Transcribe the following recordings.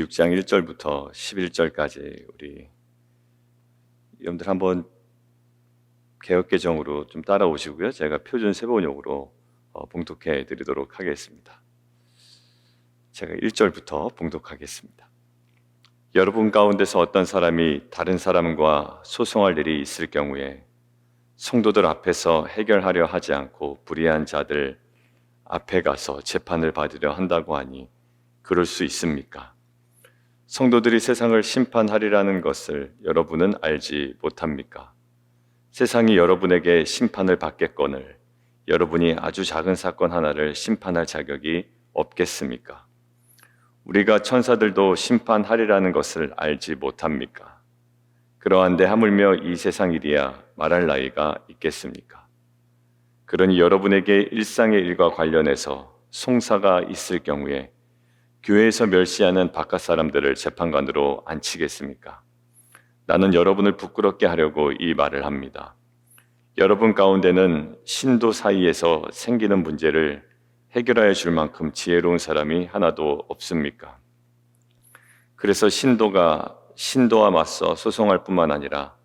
6장 1절부터 11절까지 우리 여러분들 한번 개역개정으로 좀 따라오시고요. 제가 표준 세번역으로 봉독해 드리도록 하겠습니다. 제가 1절부터 봉독하겠습니다. 여러분 가운데서 어떤 사람이 다른 사람과 소송할 일이 있을 경우에 성도들 앞에서 해결하려 하지 않고 불의한 자들 앞에 가서 재판을 받으려 한다고 하니 그럴 수 있습니까? 성도들이 세상을 심판하리라는 것을 여러분은 알지 못합니까? 세상이 여러분에게 심판을 받겠거늘 여러분이 아주 작은 사건 하나를 심판할 자격이 없겠습니까? 우리가 천사들도 심판하리라는 것을 알지 못합니까? 그러한데 하물며 이 세상 일이야 말할 나이가 있겠습니까? 그러니 여러분에게 일상의 일과 관련해서 송사가 있을 경우에 교회에서 멸시하는 바깥 사람들을 재판관으로 앉히겠습니까? 나는 여러분을 부끄럽게 하려고 이 말을 합니다. 여러분 가운데는 신도 사이에서 생기는 문제를 해결하여 줄 만큼 지혜로운 사람이 하나도 없습니까? 그래서 신도와 맞서 소송할 뿐만 아니라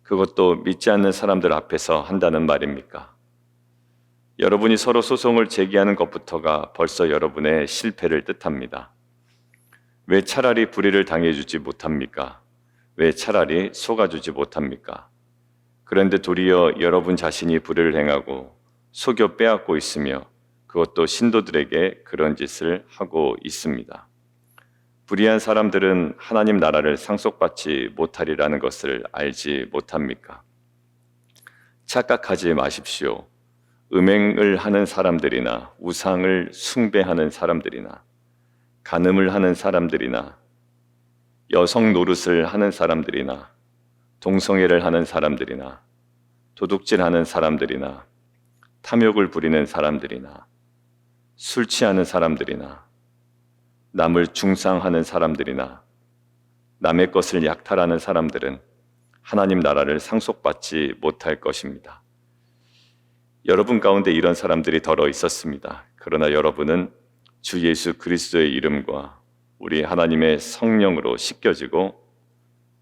그것도 믿지 않는 사람들 앞에서 한다는 말입니까? 여러분이 서로 소송을 제기하는 것부터가 벌써 여러분의 실패를 뜻합니다. 왜 차라리 불의를 당해주지 못합니까? 왜 차라리 속아주지 못합니까? 그런데 도리어 여러분 자신이 불의를 행하고 속여 빼앗고 있으며 그것도 신도들에게 그런 짓을 하고 있습니다. 불의한 사람들은 하나님 나라를 상속받지 못하리라는 것을 알지 못합니까? 착각하지 마십시오. 음행을 하는 사람들이나 우상을 숭배하는 사람들이나 간음을 하는 사람들이나 여성 노릇을 하는 사람들이나 동성애를 하는 사람들이나 도둑질하는 사람들이나 탐욕을 부리는 사람들이나 술 취하는 사람들이나 남을 중상하는 사람들이나 남의 것을 약탈하는 사람들은 하나님 나라를 상속받지 못할 것입니다. 여러분 가운데 이런 사람들이 더러 있었습니다. 그러나 여러분은 주 예수 그리스도의 이름과 우리 하나님의 성령으로 씻겨지고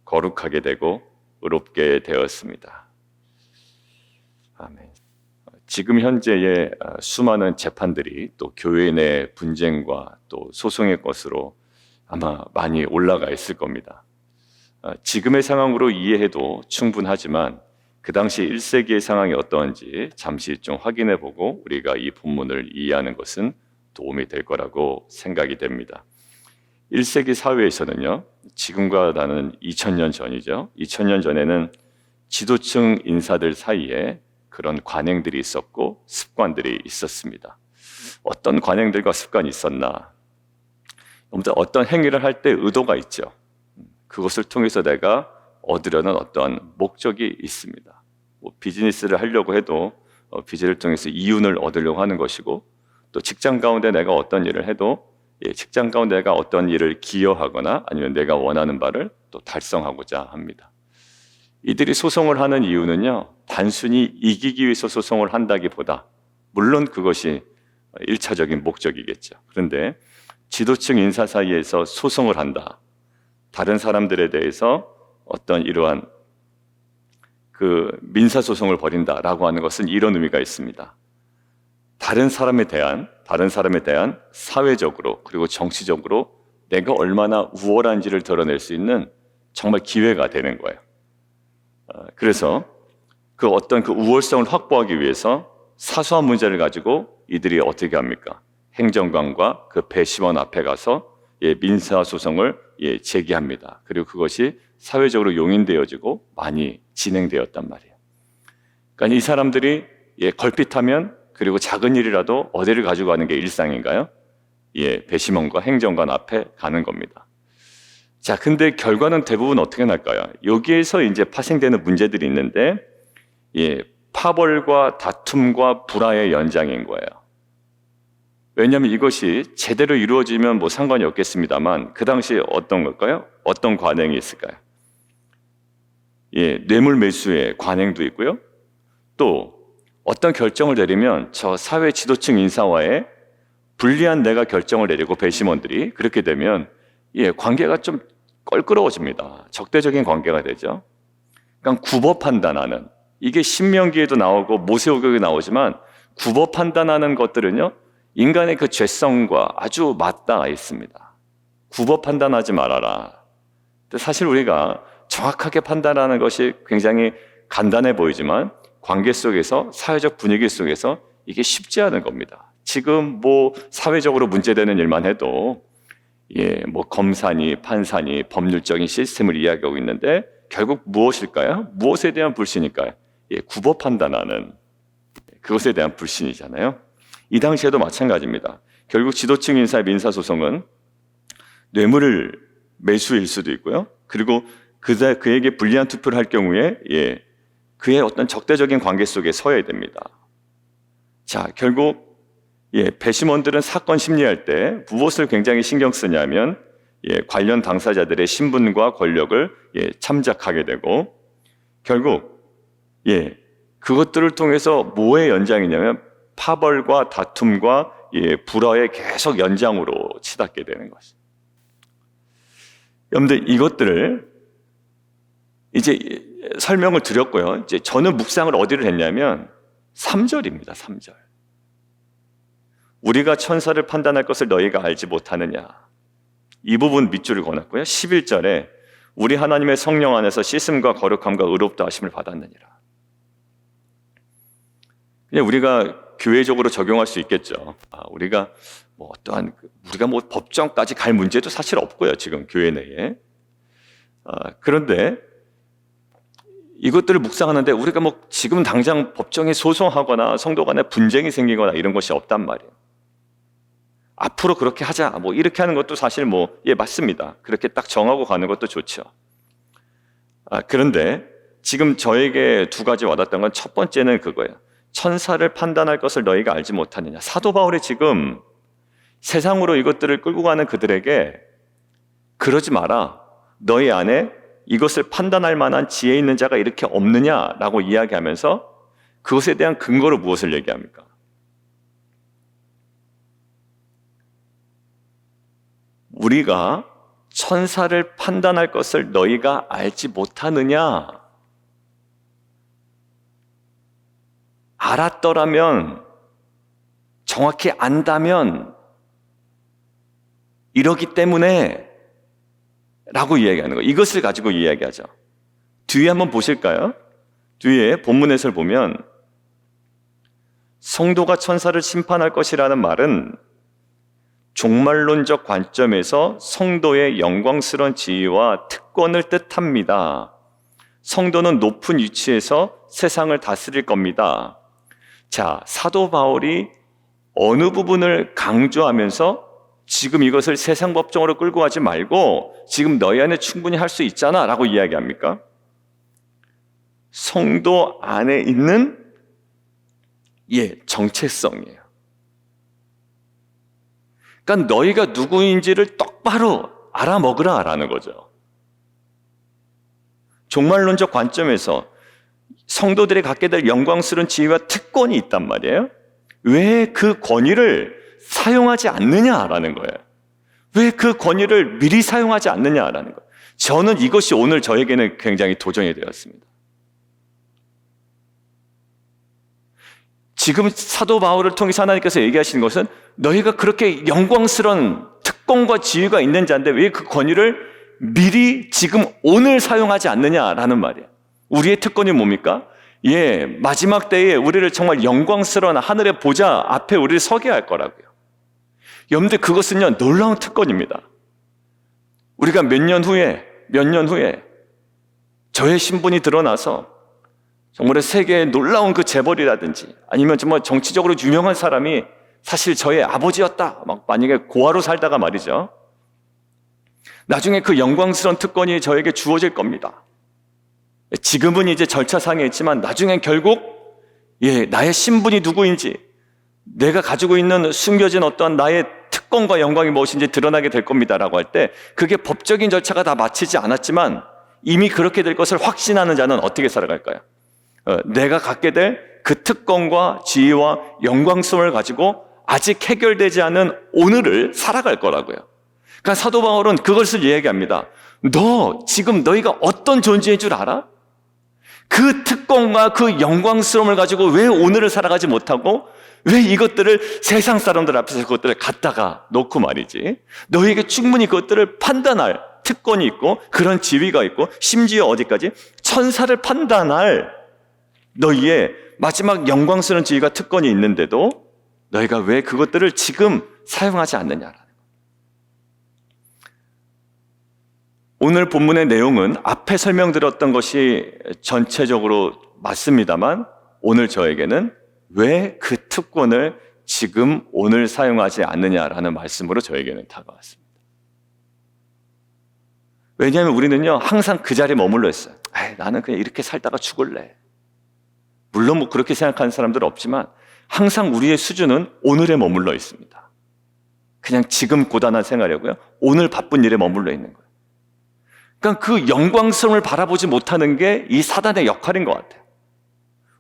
거룩하게 되고 의롭게 되었습니다. 아멘. 지금 현재의 수많은 재판들이 또 교회 내 분쟁과 또 소송의 것으로 아마 많이 올라가 있을 겁니다. 지금의 상황으로 이해해도 충분하지만 그 당시 1세기의 상황이 어떠한지 잠시 좀 확인해보고 우리가 이 본문을 이해하는 것은 도움이 될 거라고 생각이 됩니다. 1세기 사회에서는요, 지금과 나는 2000년 전이죠. 2000년 전에는 지도층 인사들 사이에 그런 관행들이 있었고 습관들이 있었습니다. 어떤 관행들과 습관이 있었나? 어떤 행위를 할 때 의도가 있죠. 그것을 통해서 내가 얻으려는 어떠한 목적이 있습니다. 비즈니스를 하려고 해도 비즈니스를 통해서 이윤을 얻으려고 하는 것이고, 또 직장 가운데 내가 어떤 일을 해도 직장 가운데 내가 어떤 일을 기여하거나 아니면 내가 원하는 바를 또 달성하고자 합니다. 이들이 소송을 하는 이유는요, 단순히 이기기 위해서 소송을 한다기보다, 물론 그것이 1차적인 목적이겠죠. 그런데 지도층 인사 사이에서 소송을 한다. 다른 사람들에 대해서 어떤 이러한 그 민사소송을 벌인다라고 하는 것은 이런 의미가 있습니다. 다른 사람에 대한 사회적으로 그리고 정치적으로 내가 얼마나 우월한지를 드러낼 수 있는 정말 기회가 되는 거예요. 그래서 그 어떤 그 우월성을 확보하기 위해서 사소한 문제를 가지고 이들이 어떻게 합니까? 행정관과 그 배심원 앞에 가서 민사소송을 제기합니다. 그리고 그것이 사회적으로 용인되어지고 많이 진행되었단 말이에요. 그러니까 이 사람들이 걸핏하면 그리고 작은 일이라도 어디를 가지고 가는 게 일상인가요? 배심원과 행정관 앞에 가는 겁니다. 자, 근데 결과는 대부분 어떻게 날까요? 여기에서 이제 파생되는 문제들이 있는데, 파벌과 다툼과 불화의 연장인 거예요. 왜냐하면 이것이 제대로 이루어지면 뭐 상관이 없겠습니다만, 그 당시에 어떤 걸까요? 어떤 관행이 있을까요? 뇌물 매수의 관행도 있고요. 또 어떤 결정을 내리면 저 사회 지도층 인사와의 불리한 내가 결정을 내리고 배심원들이 그렇게 되면 관계가 좀 껄끄러워집니다. 적대적인 관계가 되죠. 그러니까 굽어 판단하는, 이게 신명기에도 나오고 모세오경에 나오지만 굽어 판단하는 것들은요, 인간의 그 죄성과 아주 맞닿아 있습니다. 굽어 판단하지 말아라. 근데 사실 우리가 정확하게 판단하는 것이 굉장히 간단해 보이지만 관계 속에서, 사회적 분위기 속에서 이게 쉽지 않은 겁니다. 지금 뭐 사회적으로 문제되는 일만 해도 뭐 검사니 판사니 법률적인 시스템을 이야기하고 있는데 결국 무엇일까요? 무엇에 대한 불신일까요? 굽어 판단하는 그것에 대한 불신이잖아요. 이 당시에도 마찬가지입니다. 결국 지도층 인사의 민사소송은 뇌물 매수일 수도 있고요. 그리고 그에게 불리한 투표를 할 경우에 그의 어떤 적대적인 관계 속에 서야 됩니다. 자, 결국 배심원들은 사건 심리할 때 무엇을 굉장히 신경 쓰냐면 관련 당사자들의 신분과 권력을 참작하게 되고, 결국 그것들을 통해서 뭐의 연장이냐면 파벌과 다툼과 불화의 계속 연장으로 치닫게 되는 것입니다. 여러분들, 이것들을 이제 설명을 드렸고요. 이제 저는 묵상을 어디를 했냐면 3절입니다. 3절. 우리가 천사를 판단할 것을 너희가 알지 못하느냐. 이 부분 밑줄을 그어놨고요. 11절에 우리 하나님의 성령 안에서 씻음과 거룩함과 의롭다 하심을 받았느니라. 그냥 우리가 교회적으로 적용할 수 있겠죠. 우리가 뭐 어떠한 우리가 뭐 법정까지 갈 문제도 사실 없고요. 지금 교회 내에. 그런데 이것들을 묵상하는데 우리가 뭐 지금 당장 법정에 소송하거나 성도 간에 분쟁이 생기거나 이런 것이 없단 말이에요. 앞으로 그렇게 하자, 뭐 이렇게 하는 것도 사실 맞습니다. 그렇게 딱 정하고 가는 것도 좋죠. 그런데 지금 저에게 두 가지 와닿던 건 첫 번째는 그거예요. 천사를 판단할 것을 너희가 알지 못하느냐. 사도 바울이 지금 세상으로 이것들을 끌고 가는 그들에게 그러지 마라. 너희 안에 이것을 판단할 만한 지혜 있는 자가 이렇게 없느냐라고 이야기하면서 그것에 대한 근거로 무엇을 얘기합니까? 우리가 천사를 판단할 것을 너희가 알지 못하느냐? 알았더라면, 정확히 안다면 이러기 때문에 라고 이야기하는 거예요. 이것을 가지고 이야기하죠. 뒤에 한번 보실까요? 뒤에 본문 해설 보면 성도가 천사를 심판할 것이라는 말은 종말론적 관점에서 성도의 영광스러운 지위와 특권을 뜻합니다. 성도는 높은 위치에서 세상을 다스릴 겁니다. 자, 사도 바울이 어느 부분을 강조하면서 지금 이것을 세상 법정으로 끌고 가지 말고 지금 너희 안에 충분히 할 수 있잖아 라고 이야기합니까? 성도 안에 있는 정체성이에요. 그러니까 너희가 누구인지를 똑바로 알아먹으라 라는 거죠. 종말론적 관점에서 성도들이 갖게 될 영광스러운 지위와 특권이 있단 말이에요. 왜 그 권위를 사용하지 않느냐라는 거예요. 왜 그 권위를 미리 사용하지 않느냐라는 거예요. 저는 이것이 오늘 저에게는 굉장히 도전이 되었습니다. 지금 사도 바울을 통해서 하나님께서 얘기하시는 것은 너희가 그렇게 영광스러운 특권과 지위가 있는 자인데 왜 그 권위를 미리 지금 오늘 사용하지 않느냐라는 말이에요. 우리의 특권이 뭡니까? 마지막 때에 우리를 정말 영광스러운 하늘의 보좌 앞에 우리를 서게 할 거라고요. 여러분들, 그것은요 놀라운 특권입니다. 우리가 몇 년 후에 저의 신분이 드러나서 정말 세계의 놀라운 그 재벌이라든지 아니면 정말 정치적으로 유명한 사람이 사실 저의 아버지였다, 만약에 고아로 살다가 말이죠, 나중에 그 영광스러운 특권이 저에게 주어질 겁니다. 지금은 이제 절차상에 있지만 나중엔 결국 나의 신분이 누구인지, 내가 가지고 있는 숨겨진 어떤 나의 특권과 영광이 무엇인지 드러나게 될 겁니다 라고 할 때, 그게 법적인 절차가 다 마치지 않았지만 이미 그렇게 될 것을 확신하는 자는 어떻게 살아갈까요? 내가 갖게 될 그 특권과 지위와 영광스러움을 가지고 아직 해결되지 않은 오늘을 살아갈 거라고요. 그러니까 사도 바울은 그것을 이야기합니다. 너 지금 너희가 어떤 존재인 줄 알아? 그 특권과 그 영광스러움을 가지고 왜 오늘을 살아가지 못하고 왜 이것들을 세상 사람들 앞에서 그것들을 갖다가 놓고 말이지. 너희에게 충분히 그것들을 판단할 특권이 있고 그런 지위가 있고 심지어 어디까지 천사를 판단할 너희의 마지막 영광스러운 지위가 특권이 있는데도 너희가 왜 그것들을 지금 사용하지 않느냐라는 거예요. 오늘 본문의 내용은 앞에 설명드렸던 것이 전체적으로 맞습니다만 오늘 저에게는 왜 그 특권을 지금 오늘 사용하지 않느냐라는 말씀으로 저에게는 다가왔습니다. 왜냐하면 우리는요 항상 그 자리에 머물러 있어요. 나는 그냥 이렇게 살다가 죽을래. 물론 뭐 그렇게 생각하는 사람들은 없지만 항상 우리의 수준은 오늘에 머물러 있습니다. 그냥 지금 고단한 생활이고요. 오늘 바쁜 일에 머물러 있는 거예요. 그러니까 그 영광스러움을 바라보지 못하는 게 이 사단의 역할인 것 같아요.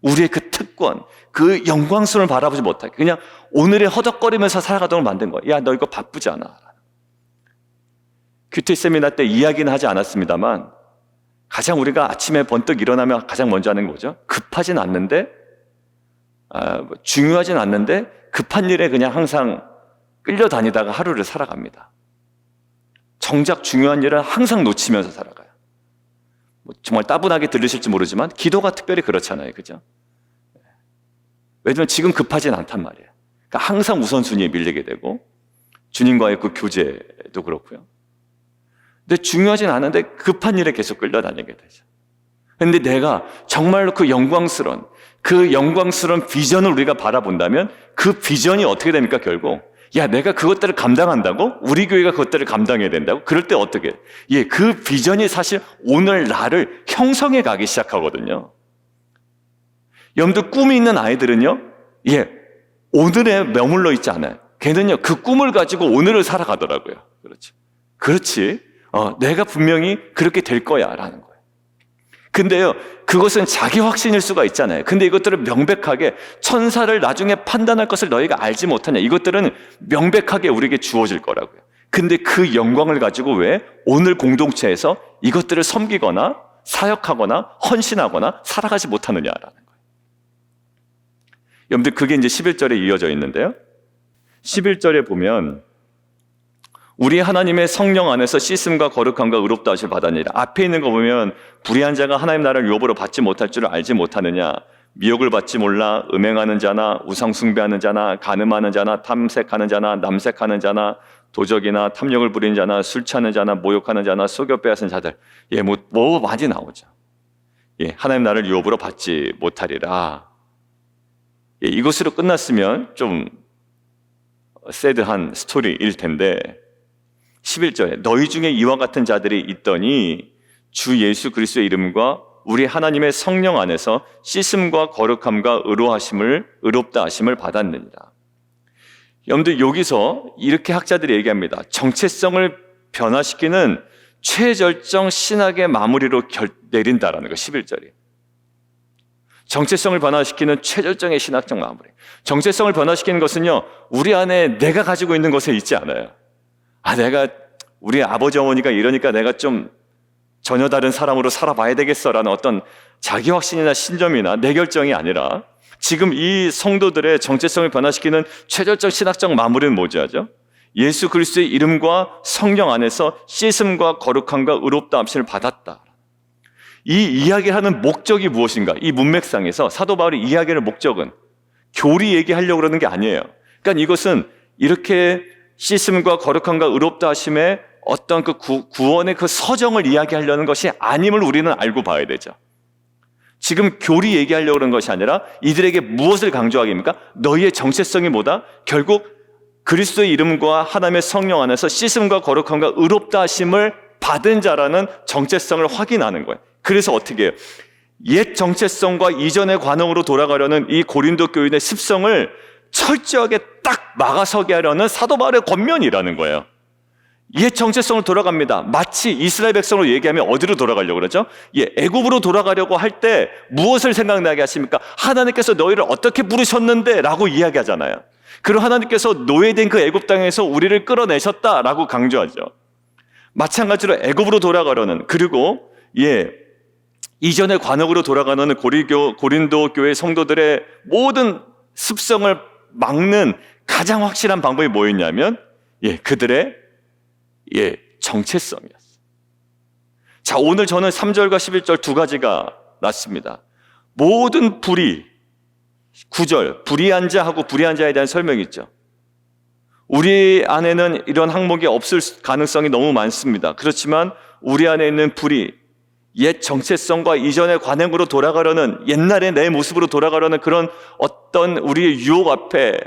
우리의 그 특권, 그 영광스러움을 바라보지 못하게 그냥 오늘에 허덕거리면서 살아가도록 만든 거예요. 야, 너 이거 바쁘지 않아. 큐티 세미나 때 이야기는 하지 않았습니다만 가장 우리가 아침에 번뜩 일어나면 가장 먼저 하는 거죠. 급하진 않는데 중요하진 않는데 급한 일에 그냥 항상 끌려다니다가 하루를 살아갑니다. 정작 중요한 일은 항상 놓치면서 살아가요. 정말 따분하게 들리실지 모르지만 기도가 특별히 그렇잖아요. 그죠? 왜냐하면 지금 급하진 않단 말이에요. 그러니까 항상 우선순위에 밀리게 되고 주님과의 그 교제도 그렇고요. 근데 중요하진 않은데 급한 일에 계속 끌려다니게 되죠. 근데 내가 정말로 그 영광스러운 비전을 우리가 바라본다면 그 비전이 어떻게 됩니까? 결국 야, 내가 그것들을 감당한다고? 우리 교회가 그것들을 감당해야 된다고? 그럴 때 어떻게? 그 비전이 사실 오늘 나를 형성해 가기 시작하거든요. 여러분들 꿈이 있는 아이들은요, 오늘에 머물러 있지 않아요. 걔는요, 그 꿈을 가지고 오늘을 살아가더라고요. 그렇지. 내가 분명히 그렇게 될 거야, 라는 거예요. 근데요, 그것은 자기 확신일 수가 있잖아요. 근데 이것들을 명백하게 천사를 나중에 판단할 것을 너희가 알지 못하냐. 이것들은 명백하게 우리에게 주어질 거라고요. 근데 그 영광을 가지고 왜 오늘 공동체에서 이것들을 섬기거나 사역하거나 헌신하거나 살아가지 못하느냐라는 거예요. 여러분들 그게 이제 11절에 이어져 있는데요. 11절에 보면 우리 하나님의 성령 안에서 씻음과 거룩함과 의롭다 하심을 받았느니라. 앞에 있는 거 보면 불의한 자가 하나님 나라를 유업으로 받지 못할 줄을 알지 못하느냐. 미혹을 받지 몰라 음행하는 자나 우상 숭배하는 자나 간음하는 자나 탐색하는 자나 남색하는 자나 도적이나 탐욕을 부리는 자나 술 취하는 자나 모욕하는 자나 속여 빼앗은 자들. 뭐 많이 나오죠. 하나님 나라를 유업으로 받지 못하리라. 이것으로 끝났으면 좀 새드한 스토리일 텐데 11절에 너희 중에 이와 같은 자들이 있더니 주 예수 그리스도의 이름과 우리 하나님의 성령 안에서 씻음과 거룩함과 의롭다 하심을 받았느니라. 여러분들 여기서 이렇게 학자들이 얘기합니다. 정체성을 변화시키는 최절정 신학의 마무리로 내린다라는 거 11절이. 정체성을 변화시키는 최절정의 신학적 마무리. 정체성을 변화시키는 것은요, 우리 안에 내가 가지고 있는 것에 있지 않아요. 내가 우리 아버지 어머니가 이러니까 내가 좀 전혀 다른 사람으로 살아봐야 되겠어라는 어떤 자기 확신이나 신념이나 내 결정이 아니라 지금 이 성도들의 정체성을 변화시키는 최절정 신학적 마무리는 뭐죠? 예수 그리스도의 이름과 성령 안에서 씻음과 거룩함과 의롭다 함을 받았다. 이 이야기를 하는 목적이 무엇인가? 이 문맥상에서 사도 바울이 이야기할 목적은 교리 얘기하려고 그러는 게 아니에요. 그러니까 이것은 이렇게 씻음과 거룩함과 의롭다 하심의 어떤 그 구원의 그 서정을 이야기하려는 것이 아님을 우리는 알고 봐야 되죠. 지금 교리 얘기하려고 그러는 것이 아니라 이들에게 무엇을 강조하기입니까? 너희의 정체성이 뭐다? 결국 그리스도의 이름과 하나님의 성령 안에서 씻음과 거룩함과 의롭다 하심을 받은 자라는 정체성을 확인하는 거예요. 그래서 어떻게 해요? 옛 정체성과 이전의 관원으로 돌아가려는 이 고린도 교인의 습성을 철저하게 딱 막아서게 하려는 사도 바울의 권면이라는 거예요. 옛 정체성으로 돌아갑니다. 마치 이스라엘 백성으로 얘기하면 어디로 돌아가려고 그러죠? 애굽으로 돌아가려고 할 때 무엇을 생각나게 하십니까? 하나님께서 너희를 어떻게 부르셨는데 라고 이야기하잖아요. 그리고 하나님께서 노예된 그 애굽 땅에서 우리를 끌어내셨다라고 강조하죠. 마찬가지로 애굽으로 돌아가려는, 그리고 이전의 관역으로 돌아가는 고린도 교회 성도들의 모든 습성을 막는 가장 확실한 방법이 뭐였냐면 그들의 정체성이었어요. 자, 오늘 저는 3절과 11절 두 가지가 났습니다. 모든 불의, 9절 불의한 자하고 불의한 자에 대한 설명이 있죠. 우리 안에는 이런 항목이 없을 가능성이 너무 많습니다. 그렇지만 우리 안에 있는 불의, 옛 정체성과 이전의 관행으로 돌아가려는, 옛날의 내 모습으로 돌아가려는 그런 어떤 우리의 유혹 앞에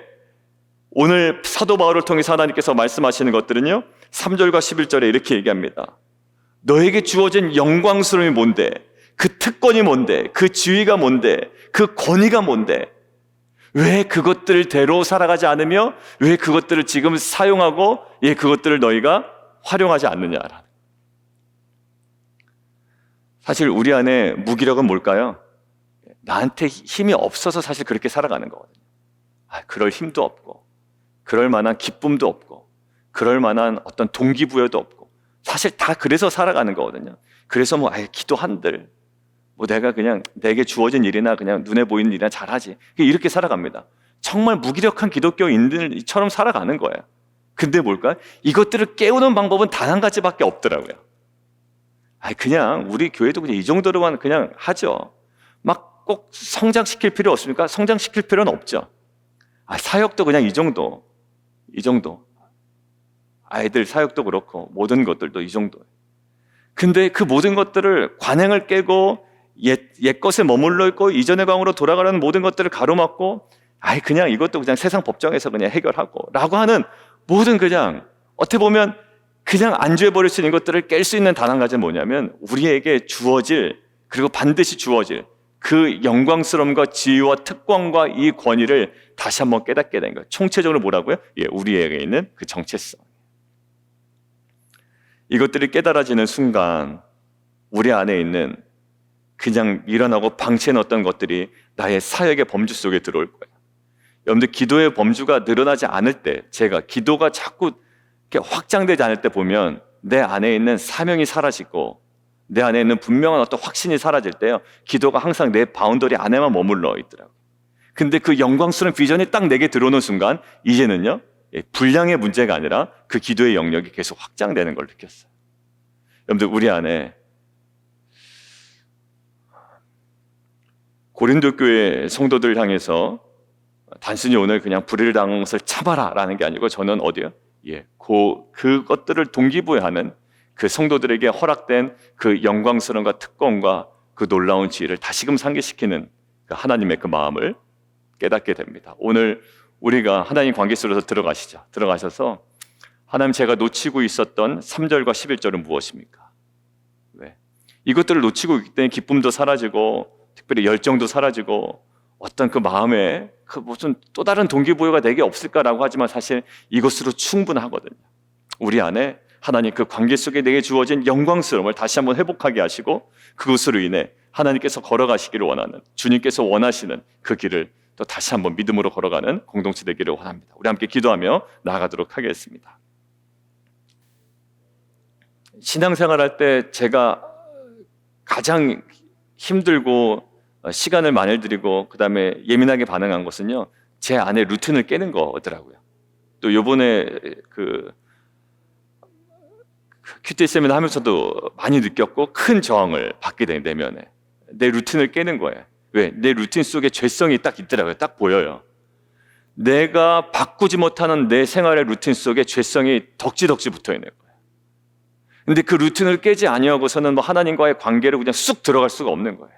오늘 사도 바울을 통해서 하나님께서 말씀하시는 것들은요, 3절과 11절에 이렇게 얘기합니다. 너에게 주어진 영광스러움이 뭔데? 그 특권이 뭔데? 그 지위가 뭔데? 그 권위가 뭔데? 왜 그것들대로 살아가지 않으며 왜 그것들을 지금 사용하고 그것들을 너희가 활용하지 않느냐라는. 사실 우리 안에 무기력은 뭘까요? 나한테 힘이 없어서 사실 그렇게 살아가는 거거든요. 그럴 힘도 없고, 그럴 만한 기쁨도 없고, 그럴 만한 어떤 동기부여도 없고, 사실 다 그래서 살아가는 거거든요. 그래서 기도한들, 내가 그냥 내게 주어진 일이나 그냥 눈에 보이는 일이나 잘하지, 이렇게 살아갑니다. 정말 무기력한 기독교인들처럼 살아가는 거예요. 근데 뭘까? 이것들을 깨우는 방법은 단 한 가지밖에 없더라고요. 그냥 우리 교회도 그냥 이 정도로만 그냥 하죠. 막 꼭 성장시킬 필요 없습니까? 성장시킬 필요는 없죠. 사역도 그냥 이 정도. 아이들 사역도 그렇고 모든 것들도 이 정도. 근데 그 모든 것들을 관행을 깨고 옛 것에 머물러 있고 이전의 방으로 돌아가려는 모든 것들을 가로막고 그냥 이것도 그냥 세상 법정에서 그냥 해결하고 라고 하는 모든, 그냥 어떻게 보면 그냥 안주해버릴 수 있는 것들을 깰 수 있는 단 한 가지는 뭐냐면 우리에게 주어질, 그리고 반드시 주어질 그 영광스러움과 지위와 특권과 이 권위를 다시 한번 깨닫게 된 거예요. 총체적으로 뭐라고요? 우리에게 있는 그 정체성. 이것들이 깨달아지는 순간 우리 안에 있는 그냥 일어나고 방치해 놓았던 것들이 나의 사역의 범주 속에 들어올 거예요. 여러분들, 기도의 범주가 늘어나지 않을 때, 제가 기도가 자꾸 이렇게 확장되지 않을 때 보면 내 안에 있는 사명이 사라지고 내 안에 있는 분명한 어떤 확신이 사라질 때요, 기도가 항상 내 바운더리 안에만 머물러 있더라고요. 근데 그 영광스러운 비전이 딱 내게 들어오는 순간 이제는요, 분량의 문제가 아니라 그 기도의 영역이 계속 확장되는 걸 느꼈어요. 여러분들, 우리 안에 고린도 교회 성도들 향해서 단순히 오늘 그냥 불의를 당한 것을 참아라 라는 게 아니고, 저는 어디요? 그것들을 동기부여하는 그 성도들에게 허락된 그 영광스러움과 특권과 그 놀라운 지혜를 다시금 상기시키는 그 하나님의 그 마음을 깨닫게 됩니다. 오늘 우리가 하나님 관계 속에서 들어가셔서 하나님, 제가 놓치고 있었던 3절과 11절은 무엇입니까? 왜? 이것들을 놓치고 있기 때문에 기쁨도 사라지고 특별히 열정도 사라지고 어떤 그 마음에 그 무슨 또 다른 동기부여가 내게 없을까라고 하지만 사실 이것으로 충분하거든요. 우리 안에 하나님 그 관계 속에 내게 주어진 영광스러움을 다시 한번 회복하게 하시고 그것으로 인해 하나님께서 걸어가시기를 원하는, 주님께서 원하시는 그 길을 또 다시 한번 믿음으로 걸어가는 공동체 되기를 원합니다. 우리 함께 기도하며 나아가도록 하겠습니다. 신앙생활할 때 제가 가장 힘들고 시간을 많이 들이고 그 다음에 예민하게 반응한 것은요, 제 안에 루틴을 깨는 거더라고요. 또 요번에 그 큐티 세미나 하면서도 많이 느꼈고 큰 저항을 받게 된 내면에 내 루틴을 깨는 거예요. 왜? 내 루틴 속에 죄성이 딱 있더라고요. 딱 보여요. 내가 바꾸지 못하는 내 생활의 루틴 속에 죄성이 덕지덕지 붙어 있는 거예요. 근데 그 루틴을 깨지 아니하고서는 하나님과의 관계를 그냥 쑥 들어갈 수가 없는 거예요.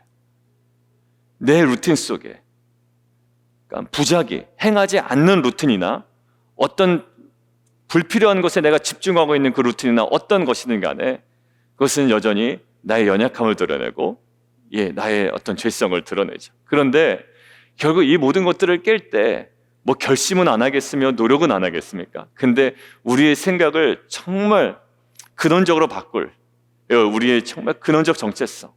내 루틴 속에, 그러니까 부작위, 행하지 않는 루틴이나 어떤 불필요한 것에 내가 집중하고 있는 그 루틴이나 어떤 것이든 간에 그것은 여전히 나의 연약함을 드러내고 나의 어떤 죄성을 드러내죠. 그런데 결국 이 모든 것들을 깰 때 결심은 안 하겠으며 노력은 안 하겠습니까? 근데 우리의 생각을 정말 근원적으로 바꿀, 우리의 정말 근원적 정체성.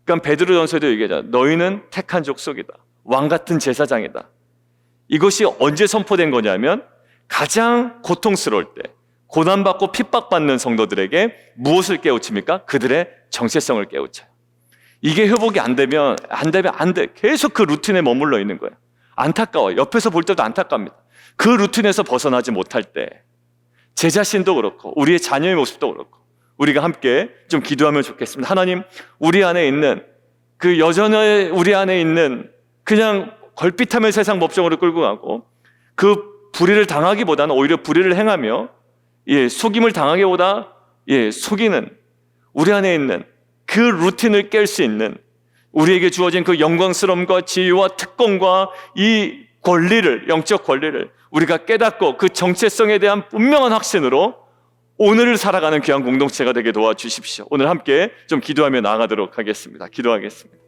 그러니까 베드로전서에도 얘기하잖아. 너희는 택한 족속이다. 왕 같은 제사장이다. 이것이 언제 선포된 거냐면 가장 고통스러울 때, 고난받고 핍박받는 성도들에게 무엇을 깨우칩니까? 그들의 정체성을 깨우쳐요. 이게 회복이 안 되면 안 돼. 계속 그 루틴에 머물러 있는 거예요. 안타까워요. 옆에서 볼 때도 안타깝니다. 그 루틴에서 벗어나지 못할 때 제 자신도 그렇고 우리의 자녀의 모습도 그렇고 우리가 함께 좀 기도하면 좋겠습니다. 하나님, 우리 안에 있는 그 여전히 우리 안에 있는 그냥 걸핏하면 세상 법정으로 끌고 가고 그 불의를 당하기보다는 오히려 불의를 행하며 속임을 당하기보다 속이는 우리 안에 있는 그 루틴을 깰 수 있는 우리에게 주어진 그 영광스러움과 지위와 특권과 이 권리를, 영적 권리를 우리가 깨닫고 그 정체성에 대한 분명한 확신으로 오늘을 살아가는 귀한 공동체가 되게 도와주십시오. 오늘 함께 좀 기도하며 나아가도록 하겠습니다. 기도하겠습니다.